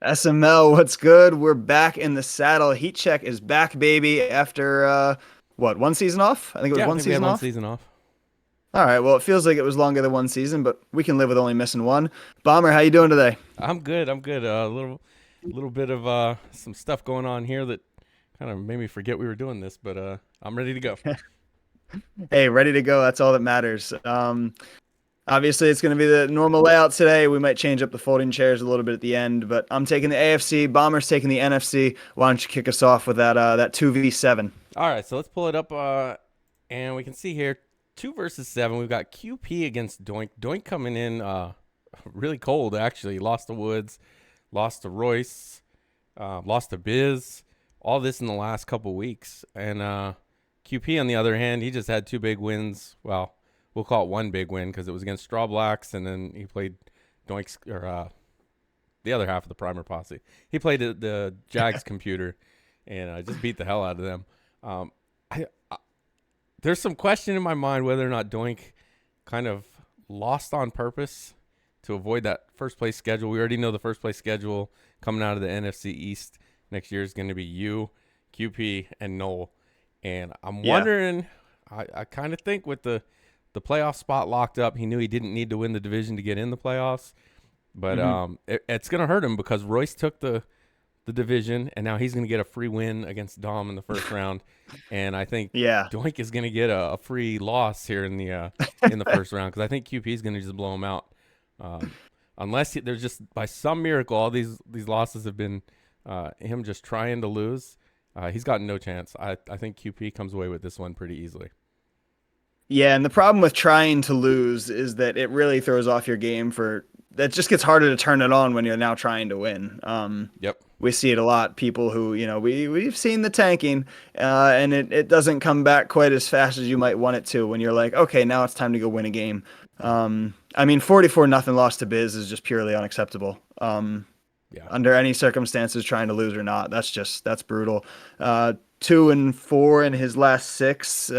SML, what's good? We're back in the saddle. Heat Check is back, baby, after one season off? I think it was Yeah, I one think we had season one off. season off. All right, well, it feels like it was longer than one season, but we can live with only missing one. Bomber, how you doing today? I'm good. I'm good. A little bit of some stuff going on here that kind of made me forget we were doing this, but I'm ready to go. Hey, ready to go. That's all that matters. Obviously, it's going to be the normal layout today. We might change up the folding chairs a little bit at the end, but I'm taking the AFC. Bomber's taking the NFC. Why don't you kick us off with that 2v7? All right, so let's pull it up, and we can see here 2 versus 7. We've got QP against Doink. Doink coming in really cold. Actually, lost to Woods, lost to Royce, lost to Biz. All this in the last couple weeks, and QP on the other hand, he just had two big wins. Well, we'll call it one big win because it was against Straw Blacks, and then he played Doink's or the other half of the Primer Posse. He played the Jags computer, and just beat the hell out of them. Um, I there's some question in my mind whether or not Doink kind of lost on purpose to avoid that first place schedule. We already know the first place schedule coming out of the NFC East next year is going to be you, QP, and Noel. And I'm Yeah. wondering, I kind of think with the playoff spot locked up, he knew he didn't need to win the division to get in the playoffs. But hmm it's going to hurt him because Royce took the division, and now he's going to get a free win against Dom in the first round, and I think Yeah. Doink is going to get a free loss here in the first round because I think QP is going to just blow him out, um, unless there's just by some miracle all these losses have been him just trying to lose. He's got no chance. I think QP comes away with this one pretty easily. Yeah, and the problem with trying to lose is that it really throws off your game for that just gets harder to turn it on when you're now trying to win. Yep. We see it a lot. People who, we've seen the tanking, and it doesn't come back quite as fast as you might want it to when you're like, okay, now it's time to go win a game. I mean, 44 nothing loss to Biz is just purely unacceptable. Yeah. Under any circumstances, trying to lose or not, that's brutal. 2-4 in his last six.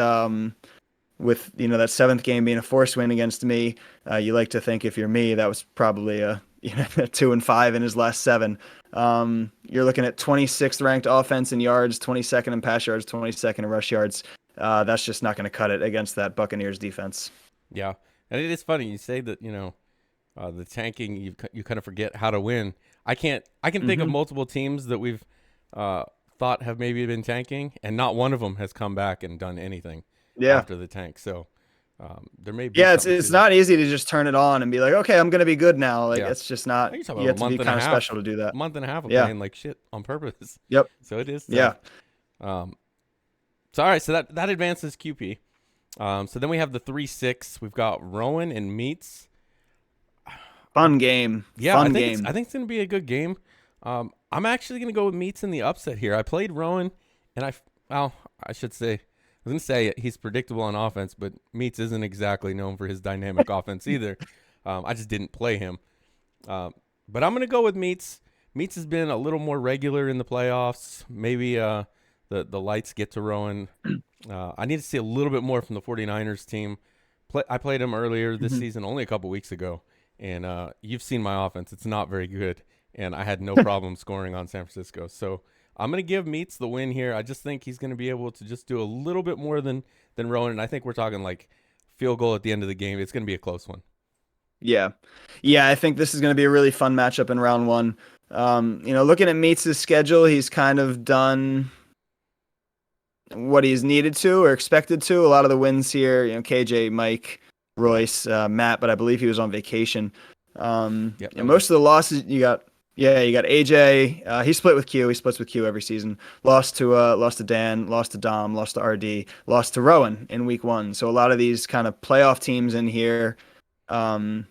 With that seventh game being a forced win against me, you like to think if you're me, that was probably a 2-5 in his last seven. You're looking at 26th ranked offense in yards, 22nd in pass yards, 22nd in rush yards. That's just not going to cut it against that Buccaneers defense. Yeah. And it is funny you say that the tanking you kind of forget how to win. I can think of hmm multiple teams that we've thought have maybe been tanking, and not one of them has come back and done anything Yeah. after the tank. So there may be Yeah, it's something it's to that. not easy to just turn it on and be like, okay, I'm gonna be good now. Like Yeah, it's just not. I think you're talking You about have a to be month and a kind of special half, to do that. of Yeah. playing like shit on purpose. Yep. So it is Yeah. tough. Um, so all right, so that advances QP. So then we have the 3-6. We've got Rowan and Meats. Fun game. Yeah, I Fun think it's game. I think it's gonna be a good game. I'm actually gonna go with Meats in the upset here. I played Rowan, and well, I should say I was gonna say he's predictable on offense, but Meats isn't exactly known for his dynamic offense either. I just didn't play him. But I'm gonna go with Meats. Meats has been a little more regular in the playoffs. Maybe the lights get to Rowan. I need to see a little bit more from the 49ers team. I played him earlier this Mhm. season, only a couple weeks ago, and you've seen my offense. It's not very good, and I had no problem scoring on San Francisco. So I'm going to give Meats the win here. I just think he's going to be able to just do a little bit more than Rowan, and I think we're talking like field goal at the end of the game. It's going to be a close one. Yeah. Yeah, I think this is going to be a really fun matchup in round one. Looking at Meats' schedule, he's kind of done what he's needed to or expected to. A lot of the wins here, KJ, Mike, Royce, Matt, but I believe he was on vacation. Yep, that And was me. most of the losses you got AJ. He split with Q. He splits with Q every season. Lost to Dan, lost to Dom, lost to RD, lost to Rowan in week one. So a lot of these kind of playoff teams in here, um,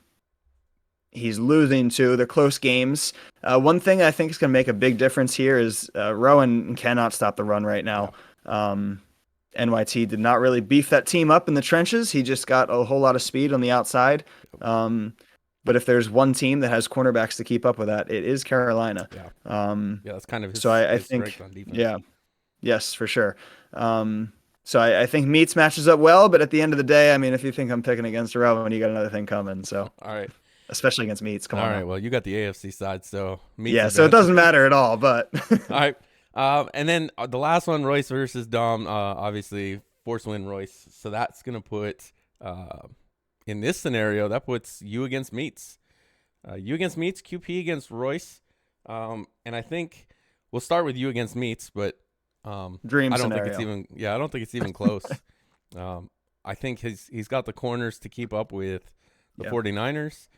he's losing to. They're close games. One thing I think is going to make a big difference here is Rowan cannot stop the run right Yeah. now. Um, NYT did not really beef that team up in the trenches. He just got a whole lot of speed on the outside. Um, but if there's one team that has cornerbacks to keep up with that, it is Carolina. Yeah. Um, Yeah, that's kind of so his I his think, strength on defense. yeah, yes, for sure. So I think Meats matches up well, but at the end of the day, I mean, if you think I'm picking against Rowan, you got another thing coming. So All right. especially against Meats. Come All on. right. Now. Well, you got the AFC side, so Meats Yeah, is so it bad. doesn't matter at all. But All right. And then the last one, Royce versus Dom. Obviously, force win Royce. So that's gonna put in this scenario that puts you against Meats. You against Meats, QP against Royce. And I think we'll start with you against Meats, but dream I don't scenario. think it's even. Yeah, I don't think it's even close. I think he's got the corners to keep up with the 49ers.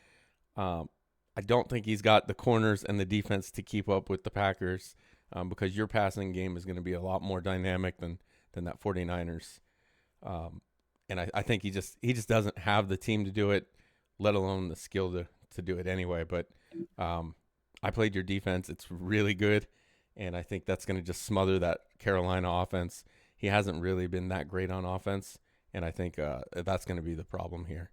I don't think he's got the corners and the defense to keep up with the Packers because your passing game is going to be a lot more dynamic than that 49ers. And I think he just doesn't have the team to do it, let alone the skill to do it anyway. But I played your defense. It's really good. And I think that's going to just smother that Carolina offense. He hasn't really been that great on offense. And I think that's going to be the problem here.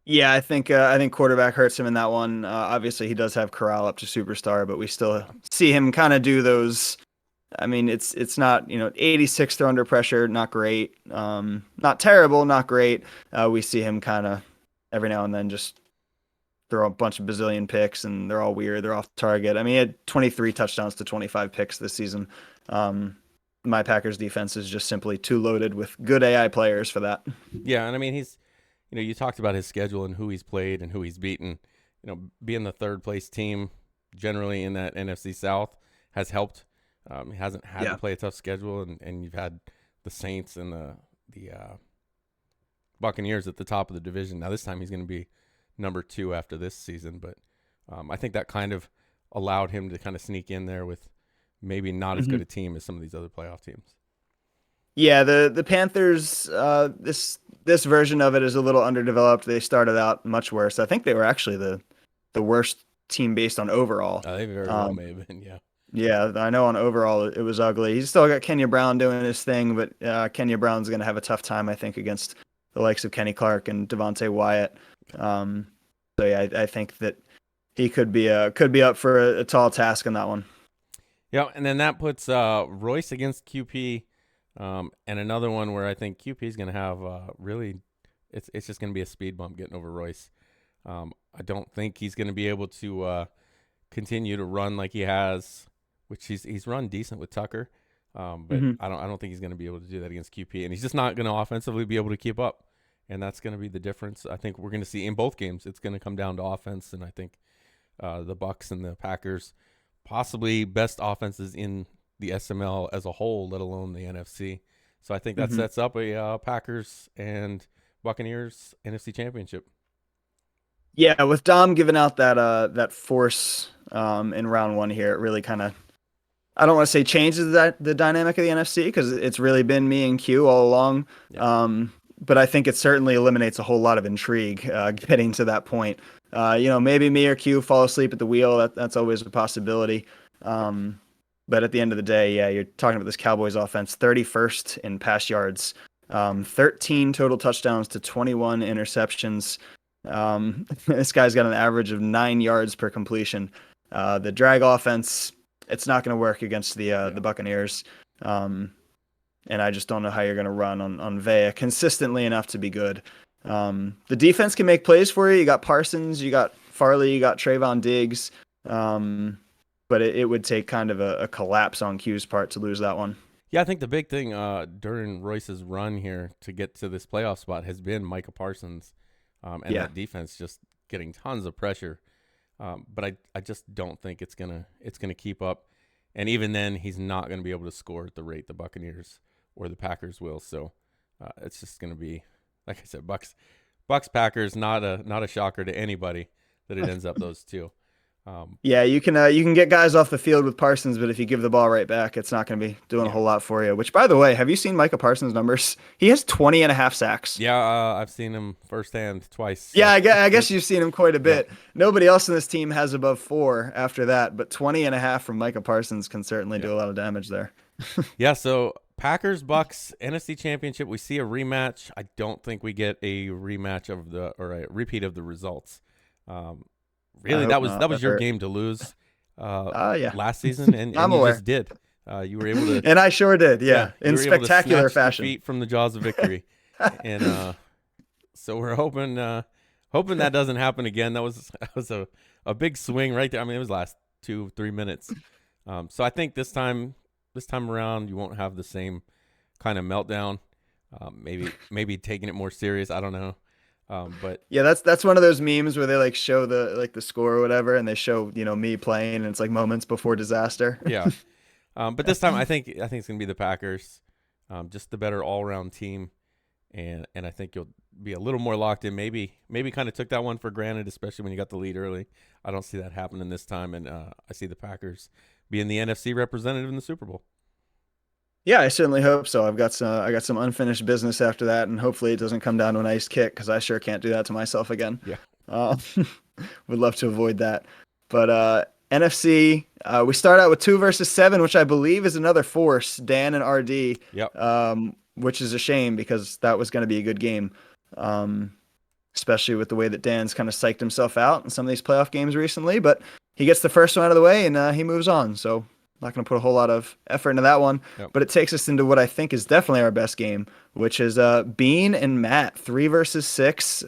Yeah, I think quarterback hurts him in that one. Obviously, he does have Corral up to superstar, but we still see him kind of do those. I mean, it's not 86 throw under pressure, not great, not terrible, not great. We see him kind of every now and then just throw a bunch of bazillion picks, and they're all weird. They're off target. I mean, he had 23 touchdowns to 25 picks this season. My Packers defense is just simply too loaded with good AI players for that. Yeah, and I mean he's. You talked about his schedule and who he's played and who he's beaten. Being the third place team generally in that NFC South has helped. He hasn't had to play a tough schedule, and you've had the Saints and the Buccaneers at the top of the division. Now this time he's going to be number 2 after this season, but I think that kind of allowed him to kind of sneak in there with maybe not as good a team as some of these other playoff teams. Yeah, the Panthers, this version of it is a little underdeveloped. They started out much worse. I think they were actually the worst team based on overall. They very well may have been, yeah. Yeah, I know on overall it was ugly. He's still got Kenya Brown doing his thing, but Kenya Brown's going to have a tough time, I think, against the likes of Kenny Clark and Devontae Wyatt. So yeah, I think that he could be up for a tall task in that one. Yeah, and then that puts Royce against QP. And another one where I think QP is going to have really, it's just going to be a speed bump getting over Royce. I don't think he's going to be able to continue to run like he has, which he's run decent with Tucker. But I don't think he's going to be able to do that against QP, and he's just not going to offensively be able to keep up. And that's going to be the difference. I think we're going to see in both games. It's going to come down to offense, and I think the Bucs and the Packers, possibly best offenses in the SML as a whole, let alone the NFC. So I think that sets up a Packers and Buccaneers NFC Championship. Yeah, with Dom giving out that force in round 1 here, it really kind of, I don't want to say changes the dynamic of the NFC because it's really been me and Q all along. Yeah. But I think it certainly eliminates a whole lot of intrigue getting to that point. Maybe me or Q fall asleep at the wheel. That's always a possibility. But at the end of the day, yeah, you're talking about this Cowboys offense, 31st in pass yards, 13 total touchdowns to 21 interceptions. This guy's got an average of 9 yards per completion. The drag offense, it's not going to work against the Buccaneers. And I just don't know how you're going to run on Vea consistently enough to be good. The defense can make plays for you. You got Parsons, you got Farley, you got Trayvon Diggs. But it would take kind of a collapse on Q's part to lose that one. Yeah, I think the big thing during Royce's run here to get to this playoff spot has been Micah Parsons and that defense just getting tons of pressure. But I just don't think it's gonna keep up. And even then, he's not going to be able to score at the rate the Buccaneers or the Packers will. So it's just going to be, like I said, Bucs Packers, not a shocker to anybody that it ends up those two. Yeah, you can get guys off the field with Parsons, but if you give the ball right back, it's not going to be doing a whole lot for you. Which, by the way, have you seen Micah Parsons' numbers? He has 20 and a half sacks. Yeah, I've seen him firsthand twice. Yeah, I guess you've seen him quite a bit. Yeah. Nobody else in this team has above 4 after that, but 20 and a half from Micah Parsons can certainly do a lot of damage there. Yeah, so Packers Bucs NFC Championship, we see a rematch. I don't think we get a rematch or a repeat of the results. Really, that was your game to lose last season, and you just did. You were able to, and I sure did, in spectacular fashion, defeat from the jaws of victory. And so we're hoping Hoping that doesn't happen again. That was a big swing right there. I mean, it was last 2-3 minutes. So I think this time around, you won't have the same kind of meltdown. Maybe taking it more serious. I don't know. But Yeah, that's one of those memes where they like show the score or whatever, and they show me playing, and it's like moments before disaster. yeah. But this time, I think it's gonna be the Packers, just the better all around team, and I think you'll be a little more locked in. Maybe kind of took that one for granted, especially when you got the lead early. I don't see that happening this time, and I see the Packers being the NFC representative in the Super Bowl. Yeah, I certainly hope so. I got some unfinished business after that, and hopefully it doesn't come down to an ice kick because I sure can't do that to myself again. Yeah. Uh, would love to avoid that. But NFC, we start out with 2 versus 7, which I believe is another force, Dan and RD. Yep. Which is a shame because that was going to be a good game, especially with the way that Dan's kind of psyched himself out in some of these playoff games recently. But he gets the first one out of the way and he moves on. So not going to put a whole lot of effort into that one. Yep. But it takes us into what I think is definitely our best game, which is Bean and Matt, 3 versus 6.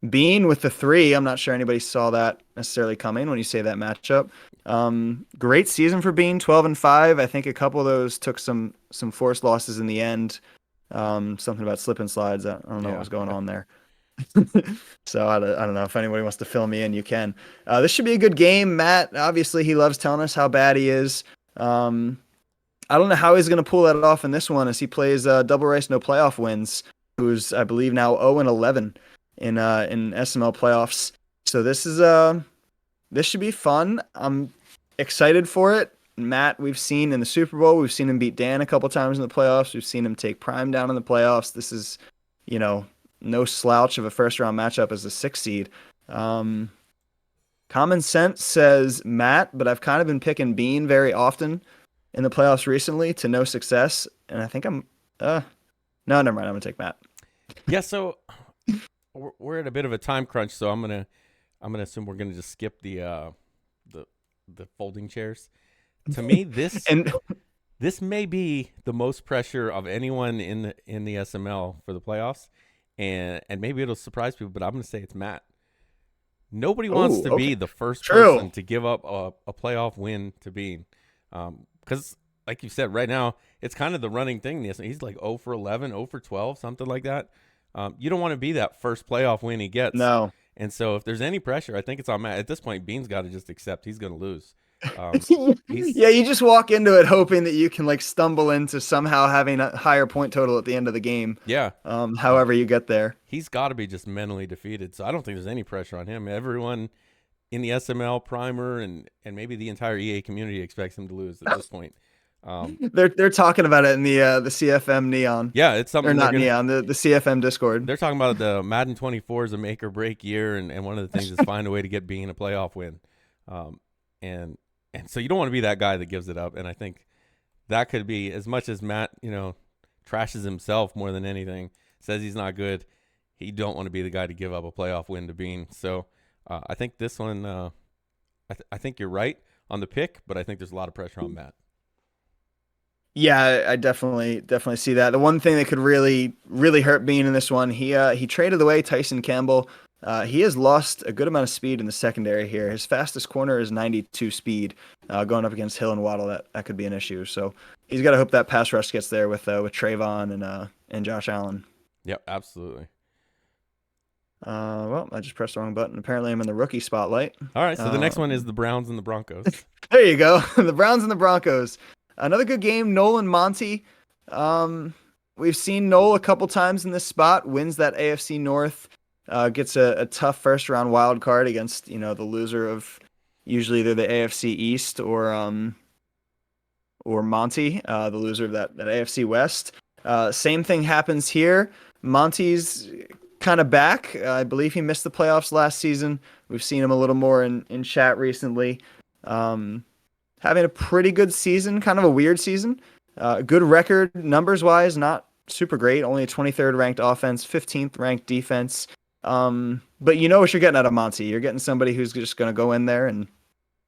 Bean with the 3. I'm not sure anybody saw that necessarily coming when you say that matchup. Great season for Bean, 12-5. I think a couple of those took some forced losses in the end. Something about slip and slides. I don't know what was going on there. So I don't know if anybody wants to fill me in, you can. This should be a good game. Matt, obviously he loves telling us how bad he is. I don't know how he's going to pull that off in this one as he plays Double Rice No Playoff Wins, who's I believe now 0-11 in SML playoffs. So this should be fun. I'm excited for it. Matt, we've seen in the Super Bowl, we've seen him beat Dan a couple times in the playoffs. We've seen him take Prime down in the playoffs. This is, no slouch of a first-round matchup as a 6 seed. Common sense says Matt, but I've kind of been picking Bean very often in the playoffs recently to no success, and I think no, never mind. I'm gonna take Matt. Yeah, so we're at a bit of a time crunch, so I'm gonna assume we're gonna just skip the folding chairs. To me, this may be the most pressure of anyone in the SML for the playoffs, and maybe it'll surprise people, but I'm gonna say it's Matt. Nobody wants to be the first person to give up a playoff win to Bean, because like you said, right now it's kind of the running thing. He's like 0-11, 0-12, something like that. You don't want to be that first playoff win he gets. No. And so if there's any pressure, I think it's on Matt. At this point, Bean's got to just accept he's going to lose. Yeah, you just walk into it hoping that you can like stumble into somehow having a higher point total at the end of the game. Yeah. However you get there. He's got to be just mentally defeated. So I don't think there's any pressure on him. Everyone in the SML primer and maybe the entire EA community expects him to lose at this point. They're talking about it in the CFM Neon. Yeah, it's something. Or not Neon, the CFM Discord. They're talking about the Madden 24 is a make or break year, and one of the things is find a way to get Bean a playoff win. And so you don't want to be that guy that gives it up. And I think that could be, as much as Matt, trashes himself more than anything, says he's not good, he don't want to be the guy to give up a playoff win to Bean. So I think this one, I think you're right on the pick, but I think there's a lot of pressure on Matt. Yeah, I definitely see that. The one thing that could really, really hurt Bean in this one, he traded away Tyson Campbell. He has lost a good amount of speed in the secondary here. His fastest corner is 92 speed. Going up against Hill and Waddle, that could be an issue. So he's got to hope that pass rush gets there with Trayvon and Josh Allen. Yep, absolutely. Well, I just pressed the wrong button. Apparently, I'm in the rookie spotlight. All right, so the next one is the Browns and the Broncos. There you go. The Browns and the Broncos. Another good game. Nolan Monty. We've seen Noel a couple times in this spot. Wins that AFC North. Gets a tough first round wild card against the loser of usually either the AFC East or Monty, the loser of that AFC West. Same thing happens here. Monty's kind of back. I believe he missed the playoffs last season. We've seen him a little more in chat recently. Having a pretty good season, kind of a weird season. Good record numbers wise, not super great. Only a 23rd ranked offense, 15th ranked defense. But you know what you're getting out of Monty. You're getting somebody who's just going to go in there and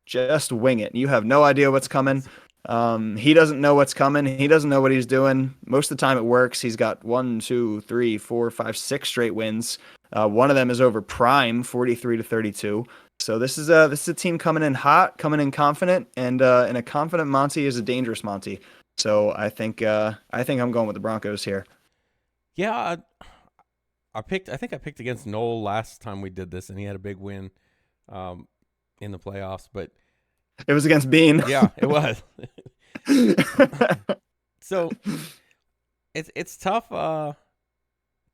just wing it. You have no idea what's coming. He doesn't know what's coming. He doesn't know what he's doing. Most of the time it works. He's got 1, 2, 3, 4, 5, 6 straight wins. One of them is over Prime, 43-32. So this is a team coming in hot, coming in confident, and a confident Monty is a dangerous Monty. So I think I'm going with the Broncos here. Yeah, I think I picked against Noel last time we did this, and he had a big win um, in the playoffs. But It was against Bean. yeah, it was. So it's tough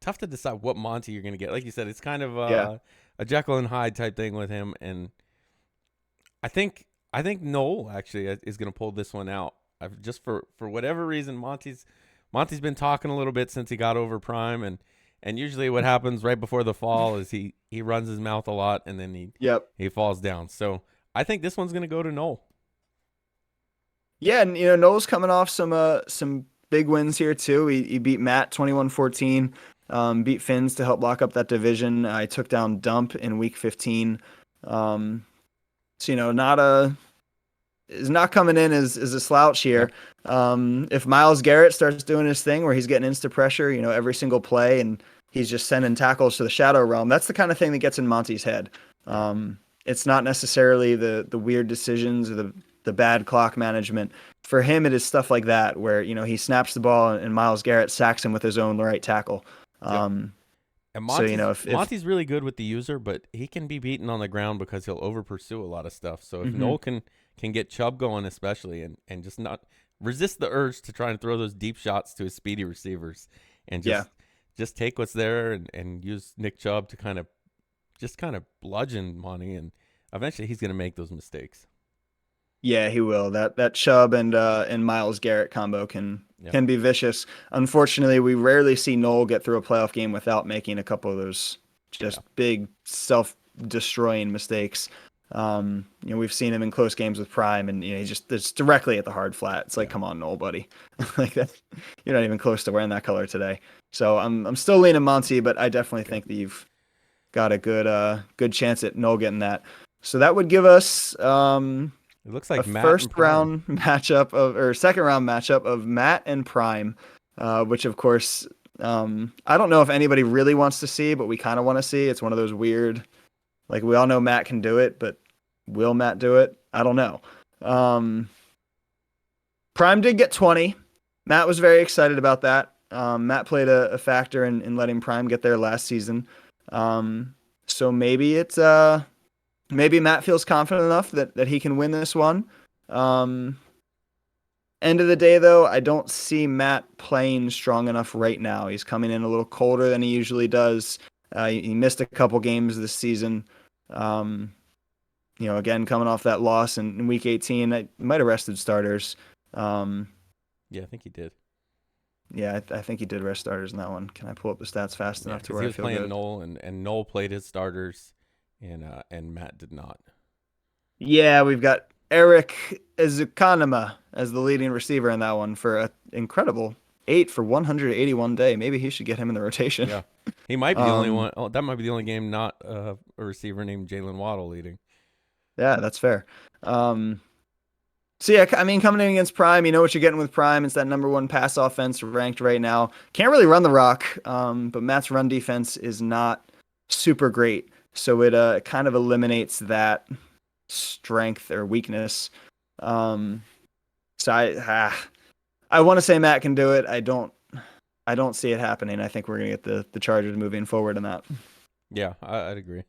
tough to decide what Monty you're gonna get. Like you said, it's kind of Yeah. a Jekyll and Hyde type thing with him, and I think Noel actually is gonna pull this one out. Just for whatever reason, Monty's been talking a little bit since he got over Prime, and usually what happens right before the fall is he runs his mouth a lot and then Yep. he falls down. So I think this one's gonna go to Noel. Yeah, and Noel's coming off some big wins here too. He beat Matt 21-14, beat Finns to help lock up that division. I took down Dump in week 15. So not is not coming in as a slouch here. If Myles Garrett starts doing his thing where he's getting insta pressure, every single play, and he's just sending tackles to the shadow realm, that's the kind of thing that gets in Monty's head. It's not necessarily the weird decisions or the bad clock management. For him, it is stuff like that where he snaps the ball and Myles Garrett sacks him with his own right tackle. And So Monty's really good with the user, but he can be beaten on the ground because he'll over pursue a lot of stuff. So if Noel can get Chubb going, especially, and just not resist the urge to try and throw those deep shots to his speedy receivers, and just take what's there and use Nick Chubb to kind of bludgeon Monty, and eventually he's going to make those mistakes. Yeah, he will. That Chubb and Myles Garrett combo can be vicious. Unfortunately, we rarely see Noel get through a playoff game without making a couple of those just big self-destroying mistakes. We've seen him in close games with Prime, and it's directly at the hard flat. It's like, come on, Noel, buddy, like that. You're not even close to wearing that color today. So I'm still leaning Monty, but I definitely think that you've got a good chance at Noel getting that. So that would give us it looks like a Matt second round matchup of Matt and Prime, which of course I don't know if anybody really wants to see, but we kind of want to see. It's one of those weird, like, we all know Matt can do it, but will Matt do it? I don't know. Prime did get 20. Matt was very excited about that. Matt played a factor in letting Prime get there last season. So maybe maybe Matt feels confident enough that he can win this one. End of the day, though, I don't see Matt playing strong enough right now. He's coming in a little colder than he usually does. He missed a couple games this season. Again, coming off that loss in week 18, I might have rested starters. Yeah, I think he did. Yeah, I think he did rest starters in that one. Can I pull up the stats fast enough to where he I was feel playing good? Noel, and Noel played his starters, and Matt did not. Yeah, we've got Eric Ezukanema as the leading receiver in that one for an incredible 8 for 181 day. Maybe he should get him in the rotation. Yeah, he might be the only one. Oh, that might be the only game not a receiver named Jalen Waddle leading. Yeah, that's fair. So yeah, I mean, coming in against Prime, you know what you're getting with Prime. It's that number one pass offense ranked right now. Can't really run the rock, but Matt's run defense is not super great. So it kind of eliminates that strength or weakness. So I want to say Matt can do it. I don't see it happening. I think we're gonna get the Chargers moving forward in that. Yeah, I'd agree.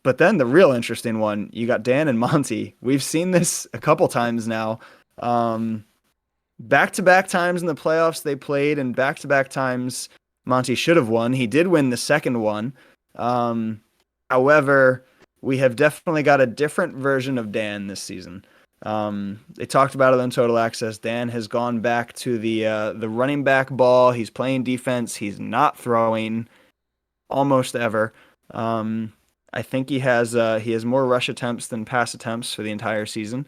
But then the real interesting one, you got Dan and Monty. We've seen this a couple times now. Back-to-back times in the playoffs they played, and back-to-back times Monty should have won. He did win the second one. However, we have definitely got a different version of Dan this season. They talked about it on Total Access. Dan has gone back to the running back ball. He's playing defense. He's not throwing almost ever. I think he has more rush attempts than pass attempts for the entire season.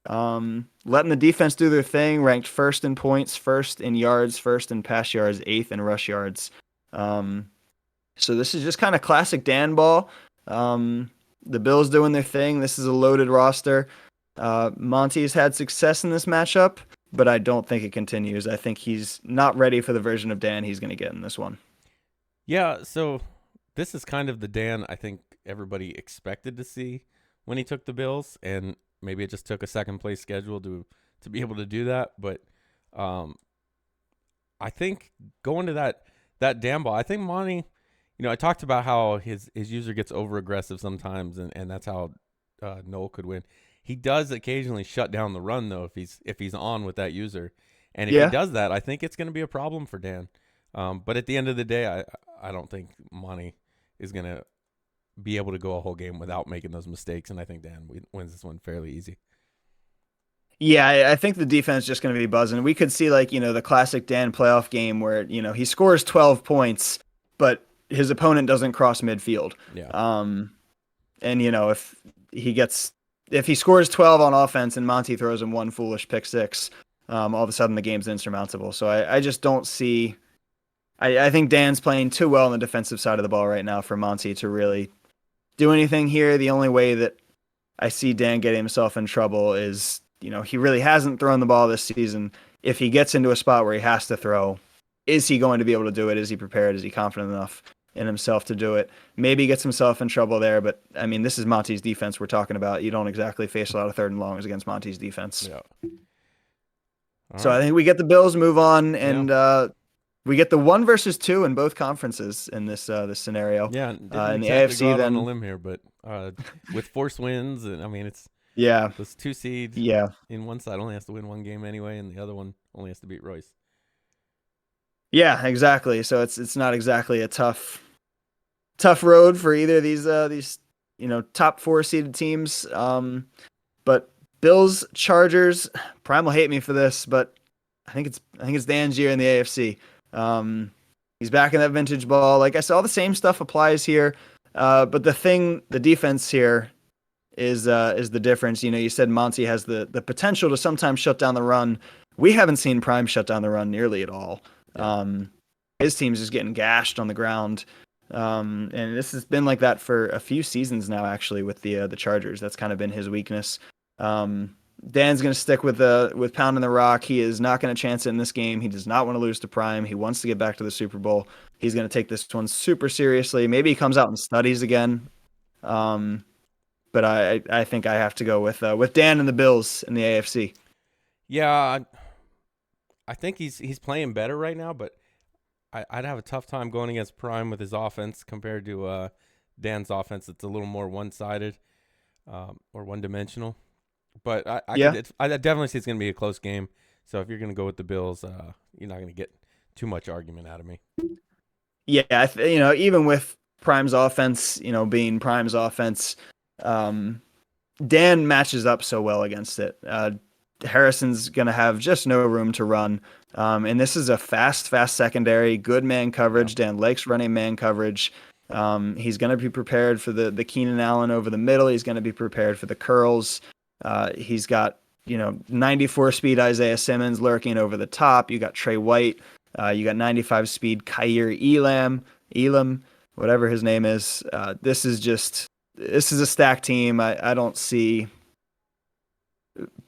Letting the defense do their thing, ranked first in points, first in yards, first in pass yards, 8th in rush yards. So this is just kind of classic Dan ball. The Bills doing their thing. This is a loaded roster. Monty's had success in this matchup, but I don't think it continues. I think he's not ready for the version of Dan he's going to get in this one. Yeah, so this is kind of the Dan I think everybody expected to see when he took the Bills, and maybe it just took a second place schedule to be able to do that. But um, I think going to that Dan ball, I think Monty, I talked about how his user gets over aggressive sometimes, and that's how Noel could win. He does occasionally shut down the run though if he's on with that user, and if he Yeah. does that, I think it's going to be a problem for Dan. But at the end of the day, I don't think Monty is going to be able to go a whole game without making those mistakes, and I think Dan wins this one fairly easy. Yeah, I think the defense is just going to be buzzing. We could see like, the classic Dan playoff game where, he scores 12 points, but his opponent doesn't cross midfield. Yeah, And if he scores 12 on offense and Monty throws him one foolish pick six, all of a sudden the game's insurmountable. So I just don't see. I think Dan's playing too well on the defensive side of the ball right now for Monty to really do anything here. The only way that I see Dan getting himself in trouble is, he really hasn't thrown the ball this season. If he gets into a spot where he has to throw, is he going to be able to do it? Is he prepared? Is he confident enough in himself to do it? Maybe he gets himself in trouble there, but I mean, this is Monty's defense we're talking about. You don't exactly face a lot of third and longs against Monty's defense. yeah. All So I right. think we get the Bills move on, Yeah. and we get the 1 versus 2 in both conferences in this scenario. Yeah, didn't In the exactly go AFC, out on a then limb here, but with forced wins, and I mean, it's yeah, this 2 seed yeah, in one side only has to win one game anyway, and the other one only has to beat Royce. yeah, exactly. So it's not exactly a tough road for either of these top 4 seeded teams. But Bills Chargers, Prime will hate me for this, but I think it's Dan's year in the AFC. He's back in that vintage ball. Like I said, all the same stuff applies here. But the defense here is the difference. You said Monty has the potential to sometimes shut down the run. We haven't seen Prime shut down the run nearly at all. Yeah. His team's just getting gashed on the ground. And this has been like that for a few seasons now, actually, with the Chargers. That's kind of been his weakness. Dan's going to stick with pounding the rock. He is not going to chance it in this game. He does not want to lose to Prime. He wants to get back to the Super Bowl. He's going to take this one super seriously. Maybe he comes out and studies again. But I think I have to go with Dan and the Bills in the AFC. Yeah, I think he's playing better right now, but I'd have a tough time going against Prime with his offense compared to Dan's offense. It's a little more one-sided or one-dimensional. But Yeah, I definitely see it's going to be a close game. So if you're going to go with the Bills, you're not going to get too much argument out of me. yeah. Even with Prime's offense, being Prime's offense, Dan matches up so well against it. Harrison's going to have just no room to run. And this is a fast secondary, good man coverage. Yeah. Dan likes running man coverage. He's going to be prepared for the Keenan Allen over the middle. He's going to be prepared for the curls. He's got 94 speed Isaiah Simmons lurking over the top. You got Trey White. You got 95 speed Kaiir Elam, whatever his name is. This is a stacked team. I don't see.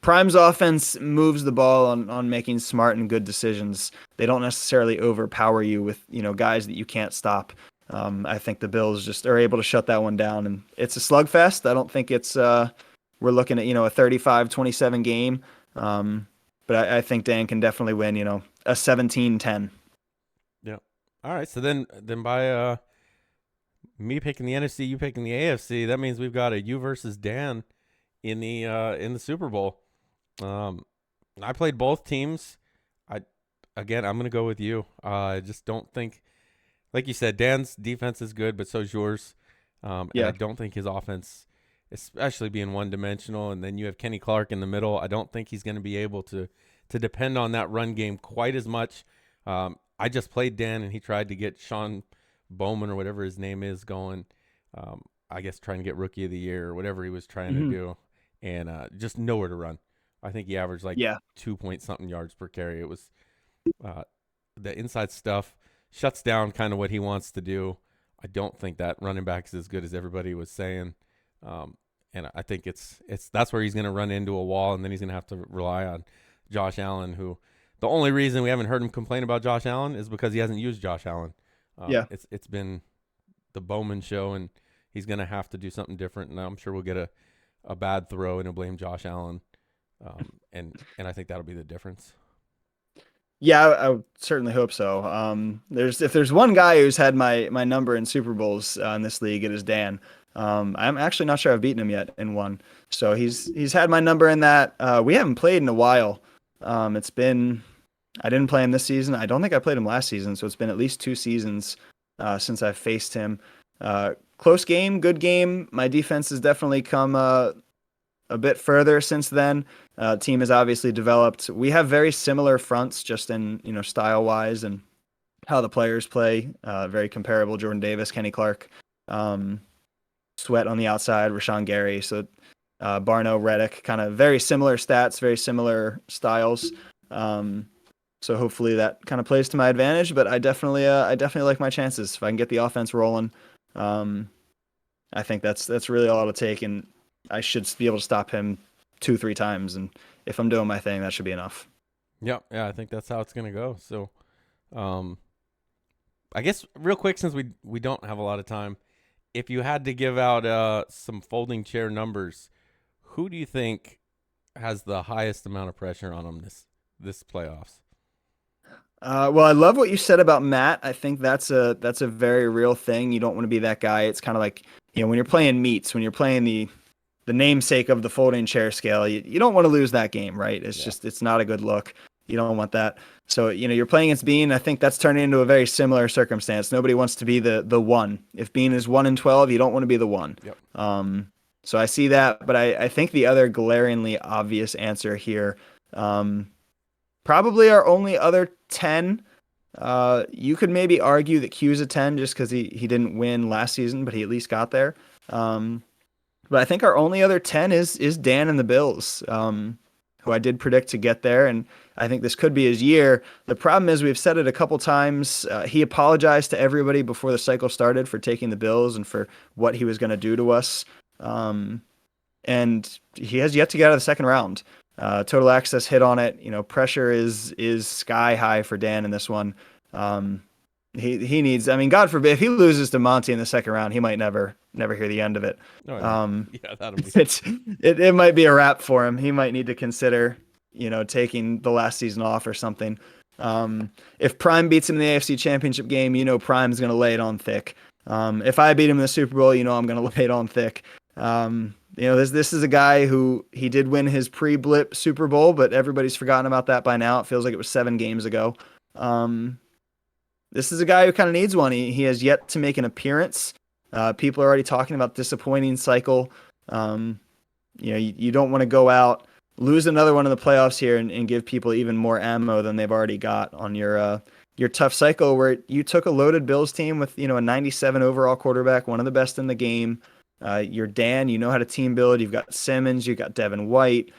Prime's offense moves the ball on making smart and good decisions. They don't necessarily overpower you with guys that you can't stop. I think the Bills just are able to shut that one down, and it's a slugfest. I don't think it's we're looking at a 35-27 game, but I think Dan can definitely win a 17-10. Yeah. All right. So then by me picking the NFC, you picking the AFC, that means we've got a you versus Dan in the Super Bowl. I played both teams. I'm going to go with you. I just don't think, like you said, Dan's defense is good, but so is yours. And Yeah. I don't think his offense, especially being one-dimensional, and then you have Kenny Clark in the middle, I don't think he's going to be able to depend on that run game quite as much. I just played Dan, and he tried to get Sean Bowman or whatever his name is going. I guess trying to get Rookie of the Year or whatever he was trying to do, and just nowhere to run. I think he averaged like Yeah. 2-point-something yards per carry. It was the inside stuff shuts down kind of what he wants to do. I don't think that running back is as good as everybody was saying. And I think that's where he's going to run into a wall, and then he's going to have to rely on Josh Allen, who the only reason we haven't heard him complain about Josh Allen is because he hasn't used Josh Allen. Yeah. It's been the Bowman show, and he's gonna have to do something different. And I'm sure we'll get a bad throw and he'll blame Josh Allen, and I think that'll be the difference. Yeah, I would certainly hope so. If there's one guy who's had my number in Super Bowls in this league, it is Dan. I'm actually not sure I've beaten him yet in one. So he's had my number in that. We haven't played in a while. It's been I didn't play him this season. I don't think I played him last season, so it's been at least 2 seasons since I've faced him. Close game, good game. My defense has definitely come a bit further since then. Team has obviously developed. We have very similar fronts, just in style wise and how the players play. Very comparable. Jordan Davis, Kenny Clark, Sweat on the outside, Rashawn Gary. So Barno, Reddick, kind of very similar stats, very similar styles. So hopefully that kind of plays to my advantage. But I definitely like my chances if I can get the offense rolling. I think that's really all it'll take, and I should be able to stop him 2-3 times, and if I'm doing my thing, that should be enough. Yeah, I think that's how it's gonna go. So, I guess real quick, since we don't have a lot of time, if you had to give out some folding chair numbers, who do you think has the highest amount of pressure on them this playoffs? Well, I love what you said about Matt. I think that's a very real thing. You don't want to be that guy. It's kind of like when you're playing meets, when you're playing the namesake of the folding chair scale, you don't want to lose that game, right? It's not a good look. You don't want that. So, you're playing against Bean. I think that's turning into a very similar circumstance. Nobody wants to be the one. If Bean is 1-12, you don't want to be the one. Yep. So I see that, but I think the other glaringly obvious answer here, probably our only other 10. You could maybe argue that Q's a 10 just because he didn't win last season, but he at least got there. But I think our only other 10 is Dan and the Bills, who I did predict to get there, and I think this could be his year. The problem is we've said it a couple times. He apologized to everybody before the cycle started for taking the Bills and for what he was going to do to us. And he has yet to get out of the second round. Total Access hit on it. Pressure is sky high for Dan in this one. He needs. I mean, God forbid if he loses to Monty in the second round, he might never hear the end of it. Oh, yeah, that'll be. It might be a wrap for him. He might need to consider, taking the last season off or something. If Prime beats him in the AFC Championship game, Prime's going to lay it on thick. If I beat him in the Super Bowl, I'm going to lay it on thick. This is a guy who he did win his pre-blip Super Bowl, but everybody's forgotten about that by now. It feels like it was 7 games ago. This is a guy who kind of needs one. He has yet to make an appearance. People are already talking about disappointing cycle. You don't want to go out, lose another one in the playoffs here and give people even more ammo than they've already got on your tough cycle where you took a loaded Bills team with, a 97 overall quarterback, one of the best in the game. You're Dan, you know how to team build. You've got Simmons, you've got Devin White.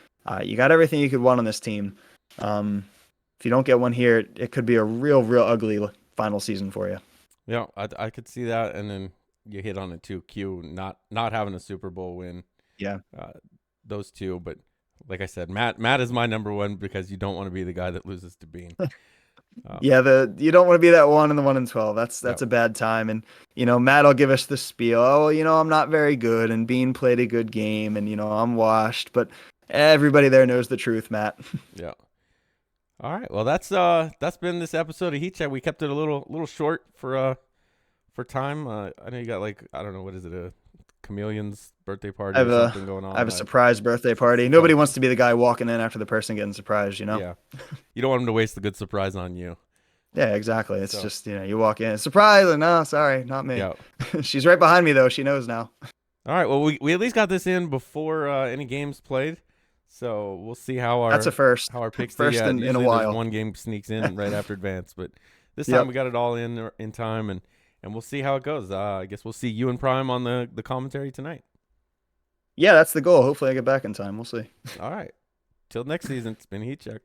You got everything you could want on this team. If you don't get one here, it could be a real ugly final season for you. Yeah, I could see that, and then you hit on it too. Q not having a Super Bowl win. Yeah, those two. But like I said, Matt is my number one because you don't want to be the guy that loses to Bean. You don't want to be that 1 in the 1-12. That's a bad time. And Matt will give us the spiel. Oh, I'm not very good, and Bean played a good game, and I'm washed. But everybody there knows the truth, Matt. Yeah. All right. Well, that's been this episode of Heat Check. We kept it a little short for time. I know you got I don't know, what is it, a Chameleon's birthday party or something going on. I have a surprise birthday party. Nobody wants to be the guy walking in after the person getting surprised, Yeah. You don't want him to waste the good surprise on you. Yeah, exactly. It's just, you walk in, surprise, and no, sorry, not me. Yeah. She's right behind me though. She knows now. All right. Well, we at least got this in before any games played. So we'll see how that's a first. How our picks first in a while. One game sneaks in right after advance, but this time we got it all in time, and we'll see how it goes. I guess we'll see you and Prime on the commentary tonight. Yeah, that's the goal. Hopefully, I get back in time. We'll see. All right. Till next season. It's been Heat Check.